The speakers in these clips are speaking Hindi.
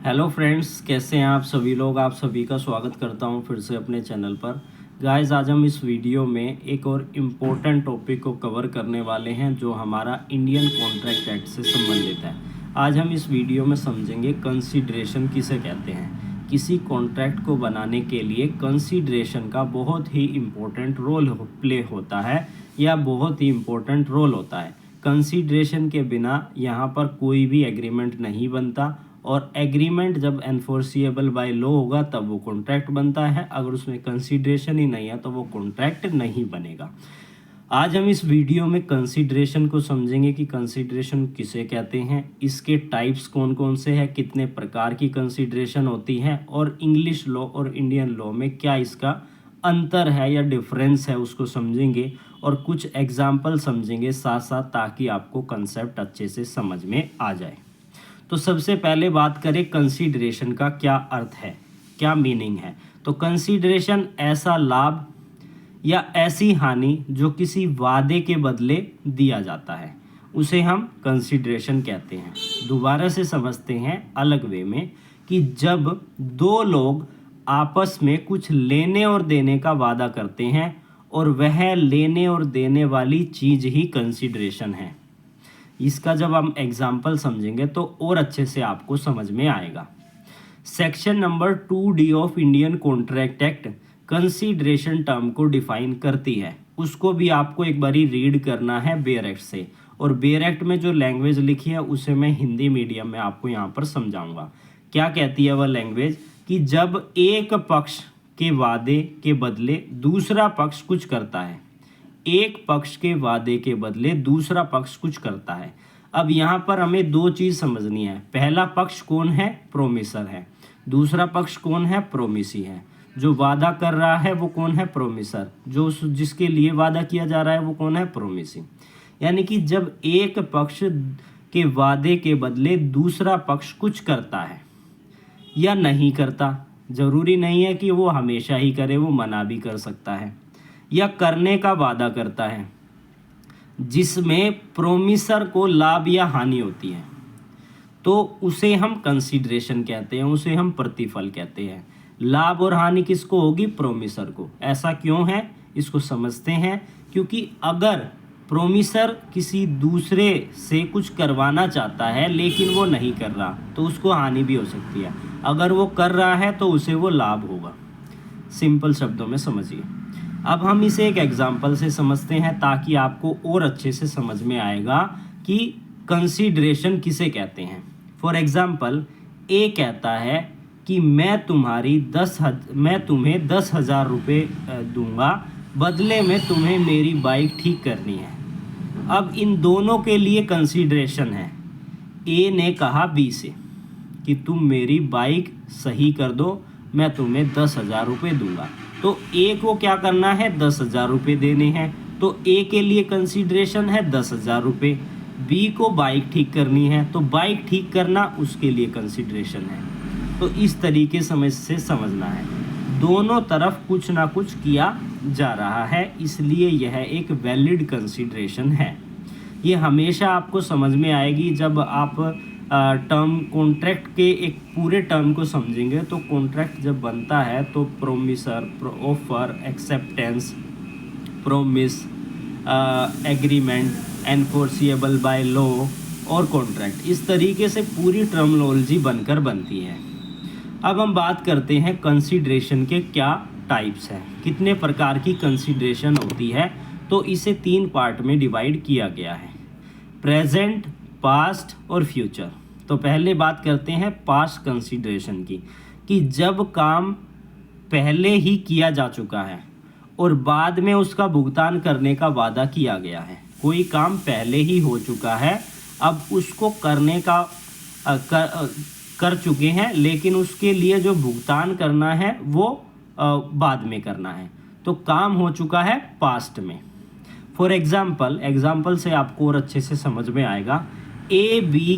हेलो फ्रेंड्स, कैसे हैं आप सभी लोग। आप सभी का स्वागत करता हूं फिर से अपने चैनल पर। गाइस, आज हम इस वीडियो में एक और इम्पोर्टेंट टॉपिक को कवर करने वाले हैं जो हमारा इंडियन कॉन्ट्रैक्ट एक्ट से संबंधित है। आज हम इस वीडियो में समझेंगे कंसीडरेशन किसे कहते हैं। किसी कॉन्ट्रैक्ट को बनाने के लिए कंसीडरेशन का बहुत ही इम्पोर्टेंट रोल प्ले होता है या बहुत ही इम्पोर्टेंट रोल होता है। कंसीडरेशन के बिना यहाँ पर कोई भी एग्रीमेंट नहीं बनता और एग्रीमेंट जब एनफोर्सिएबल बाय लॉ होगा तब वो कॉन्ट्रैक्ट बनता है। अगर उसमें कंसीडरेशन ही नहीं है तो वो कॉन्ट्रैक्ट नहीं बनेगा। आज हम इस वीडियो में कंसीडरेशन को समझेंगे कि कंसीडरेशन किसे कहते हैं, इसके टाइप्स कौन कौन से हैं, कितने प्रकार की कंसीडरेशन होती है और इंग्लिश लॉ और इंडियन लॉ में क्या इसका अंतर है या डिफरेंस है उसको समझेंगे और कुछ एग्जाम्पल समझेंगे साथ साथ, ताकि आपको कंसेप्ट अच्छे से समझ में आ जाए। तो सबसे पहले बात करें कंसीडरेशन का क्या अर्थ है, क्या मीनिंग है। तो कंसीडरेशन ऐसा लाभ या ऐसी हानि जो किसी वादे के बदले दिया जाता है, उसे हम कंसीडरेशन कहते हैं। दोबारा से समझते हैं अलग वे में कि जब दो लोग आपस में कुछ लेने और देने का वादा करते हैं और वह लेने और देने वाली चीज़ ही कंसीडरेशन है। इसका जब हम एग्जाम्पल समझेंगे तो और अच्छे से आपको समझ में आएगा। Section number 2D of Indian contract act consideration term को डिफाइन करती है। उसको भी आपको एक बारी रीड करना है बेयर एक्ट से, और बेयर एक्ट में जो लैंग्वेज लिखी है उसे मैं हिंदी मीडियम में आपको यहाँ पर समझाऊंगा। क्या कहती है वह लैंग्वेज कि जब एक पक्ष के वादे के बदले दूसरा पक्ष कुछ करता है, एक पक्ष के वादे के बदले दूसरा पक्ष कुछ करता है। अब यहाँ पर हमें दो चीज़ समझनी है। पहला पक्ष कौन है? प्रोमिसर है। दूसरा पक्ष कौन है? प्रोमिसी है। जो वादा कर रहा है वो कौन है? प्रोमिसर। जो जिसके लिए वादा किया जा रहा है वो कौन है? प्रोमिसी। यानी कि जब एक पक्ष के वादे के बदले दूसरा पक्ष कुछ करता है या नहीं करता, जरूरी नहीं है कि वो हमेशा ही करे, वो मना भी कर सकता है, या करने का वादा करता है जिसमें प्रोमिसर को लाभ या हानि होती है, तो उसे हम कंसीडरेशन कहते हैं, उसे हम प्रतिफल कहते हैं। लाभ और हानि किसको होगी? प्रोमिसर को। ऐसा क्यों है इसको समझते हैं। क्योंकि अगर प्रोमिसर किसी दूसरे से कुछ करवाना चाहता है लेकिन वो नहीं कर रहा तो उसको हानि भी हो सकती है। अगर वो कर रहा है तो उसे वो लाभ होगा। सिंपल शब्दों में समझिए। अब हम इसे एक एग्जाम्पल से समझते हैं ताकि आपको और अच्छे से समझ में आएगा कि कंसीडरेशन किसे कहते हैं। फॉर एग्जाम्पल, ए कहता है कि मैं तुम्हें 10,000 रुपये दूंगा, बदले में तुम्हें मेरी बाइक ठीक करनी है। अब इन दोनों के लिए कंसीडरेशन है। ए ने कहा बी से कि तुम मेरी बाइक सही कर दो, मैं तुम्हें 10,000 रुपये दूंगा। तो ए को क्या करना है? 10,000 रुपये देने हैं। तो ए के लिए कंसीडरेशन है 10,000 रुपये। बी को बाइक ठीक करनी है तो बाइक ठीक करना उसके लिए कंसीडरेशन है। तो इस तरीके से समझना है। दोनों तरफ कुछ ना कुछ किया जा रहा है, इसलिए यह एक वैलिड कंसीडरेशन है। ये हमेशा आपको समझ में आएगी जब आप टर्म कॉन्ट्रैक्ट के एक पूरे टर्म को समझेंगे। तो कॉन्ट्रैक्ट जब बनता है तो promisor, offer, acceptance, promise, agreement, enforceable by law और कॉन्ट्रैक्ट, इस तरीके से पूरी टर्मिनोलॉजी बनकर बनती है। अब हम बात करते हैं कंसीडरेशन के क्या टाइप्स हैं, कितने प्रकार की कंसीडरेशन होती है। तो इसे 3 पार्ट में डिवाइड किया गया है, प्रेजेंट, पास्ट और फ्यूचर। तो पहले बात करते हैं पास्ट कंसीडरेशन की, कि जब काम पहले ही किया जा चुका है और बाद में उसका भुगतान करने का वादा किया गया है। कोई काम पहले ही हो चुका है, अब उसको करने का कर चुके हैं, लेकिन उसके लिए जो भुगतान करना है वो बाद में करना है। तो काम हो चुका है पास्ट में। फॉर एग्जाम्पल से आपको और अच्छे से समझ में आएगा। ए बी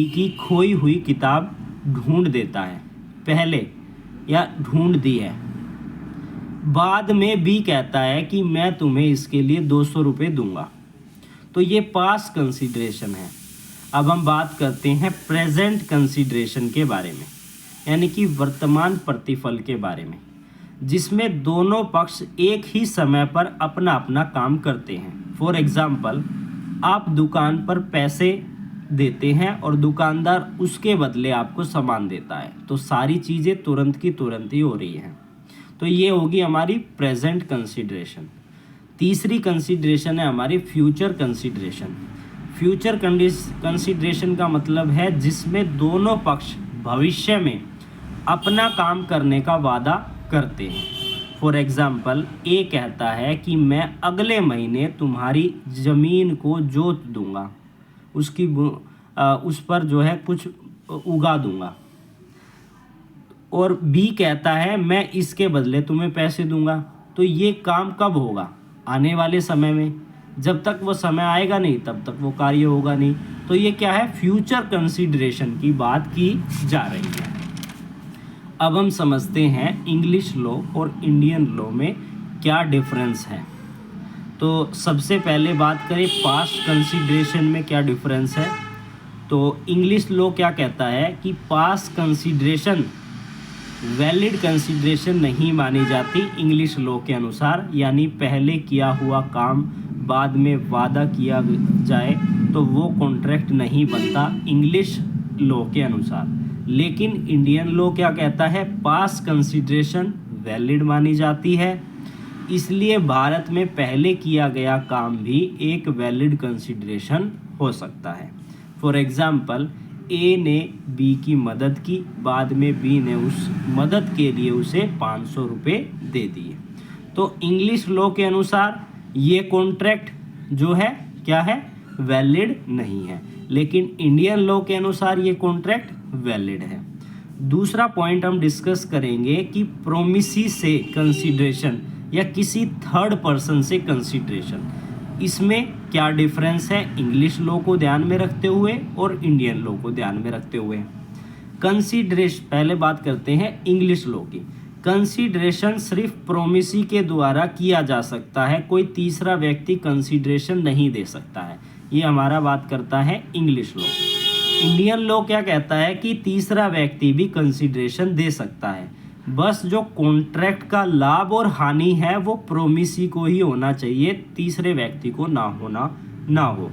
की खोई हुई किताब ढूंढ देता है पहले, या ढूंढ दी है। बाद में बी कहता है कि मैं तुम्हें इसके लिए 200 रुपये दूंगा। तो ये पास्ट कंसीडरेशन है। अब हम बात करते हैं प्रेजेंट कंसीडरेशन के बारे में, यानी कि वर्तमान प्रतिफल के बारे में, जिसमें दोनों पक्ष एक ही समय पर अपना अपना काम करते हैं। फॉर एग्जाम्पल, आप दुकान पर पैसे देते हैं और दुकानदार उसके बदले आपको सामान देता है, तो सारी चीज़ें तुरंत की तुरंत ही हो रही हैं। तो ये होगी हमारी प्रेजेंट कंसीडरेशन। तीसरी कंसीडरेशन है हमारी फ्यूचर कंसीडरेशन। फ्यूचर कंसीडरेशन का मतलब है जिसमें दोनों पक्ष भविष्य में अपना काम करने का वादा करते हैं। फॉर एग्ज़ाम्पल, ए कहता है कि मैं अगले महीने तुम्हारी ज़मीन को जोत दूंगा, उस पर जो है कुछ उगा दूंगा, और बी कहता है मैं इसके बदले तुम्हें पैसे दूंगा। तो ये काम कब होगा? आने वाले समय में। जब तक वो समय आएगा नहीं तब तक वो कार्य होगा नहीं। तो ये क्या है? फ्यूचर कंसीडरेशन की बात की जा रही है। अब हम समझते हैं इंग्लिश लॉ और इंडियन लॉ में क्या डिफरेंस है। तो सबसे पहले बात करें पास्ट कंसीडरेशन में क्या डिफरेंस है। तो इंग्लिश लॉ क्या कहता है कि पास्ट कंसीडरेशन वैलिड कंसीडरेशन नहीं मानी जाती इंग्लिश लॉ के अनुसार, यानी पहले किया हुआ काम बाद में वादा किया जाए तो वो कॉन्ट्रैक्ट नहीं बनता इंग्लिश लॉ के अनुसार। लेकिन इंडियन लॉ क्या कहता है? पास्ट कंसीडरेशन वैलिड मानी जाती है, इसलिए भारत में पहले किया गया काम भी एक वैलिड कंसीडरेशन हो सकता है। फॉर एग्जाम्पल, ए ने बी की मदद की, बाद में बी ने उस मदद के लिए उसे 500 रुपये दे दिए। तो इंग्लिश लॉ के अनुसार ये कॉन्ट्रैक्ट जो है क्या है? वैलिड नहीं है, लेकिन इंडियन लॉ के अनुसार ये कॉन्ट्रैक्ट वैलिड है। दूसरा पॉइंट हम डिस्कस करेंगे कि प्रोमिसी से कंसीडरेशन या किसी थर्ड पर्सन से कंसीडरेशन, इसमें क्या डिफरेंस है इंग्लिश लॉ को ध्यान में रखते हुए और इंडियन लॉ को ध्यान में रखते हुए। कंसीडरेशन, पहले बात करते हैं इंग्लिश लॉ की। कंसीडरेशन सिर्फ प्रोमिसी के द्वारा किया जा सकता है, कोई तीसरा व्यक्ति कंसीडरेशन नहीं दे सकता है। ये हमारा बात करता है इंग्लिश लॉ। इंडियन लॉ क्या कहता है कि तीसरा व्यक्ति भी कंसीडरेशन दे सकता है, बस जो कॉन्ट्रैक्ट का लाभ और हानि है वो प्रोमिसी को ही होना चाहिए, तीसरे व्यक्ति को ना हो।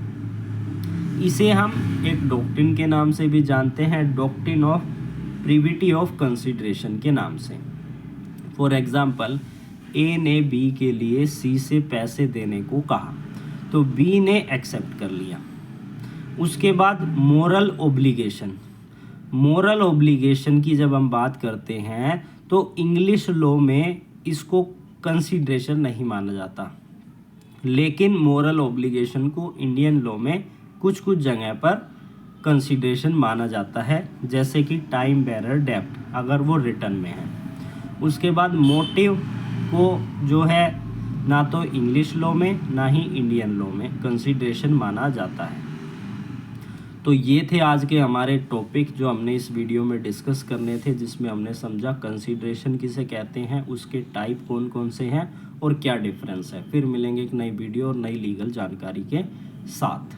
इसे हम एक डॉक्ट्रिन के नाम से भी जानते हैं, doctrine of privity of consideration के नाम से। फॉर एग्जाम्पल, ए ने बी के लिए सी से पैसे देने को कहा, तो बी ने एक्सेप्ट कर लिया। उसके बाद मोरल ओब्लिगेशन की जब हम बात करते हैं तो इंग्लिश लॉ में इसको कंसीडरेशन नहीं माना जाता, लेकिन मोरल ओब्लिगेशन को इंडियन लॉ में कुछ जगह पर कंसीडरेशन माना जाता है, जैसे कि टाइम बेरर डेब्ट अगर वो रिटर्न में है। उसके बाद मोटिव को जो है ना तो इंग्लिश लॉ में ना ही इंडियन लॉ में कंसीडरेशन माना जाता है। तो ये थे आज के हमारे टॉपिक जो हमने इस वीडियो में डिस्कस करने थे, जिसमें हमने समझा कंसीडरेशन किसे कहते हैं, उसके टाइप कौन कौन से हैं और क्या डिफरेंस है। फिर मिलेंगे एक नई वीडियो और नई लीगल जानकारी के साथ।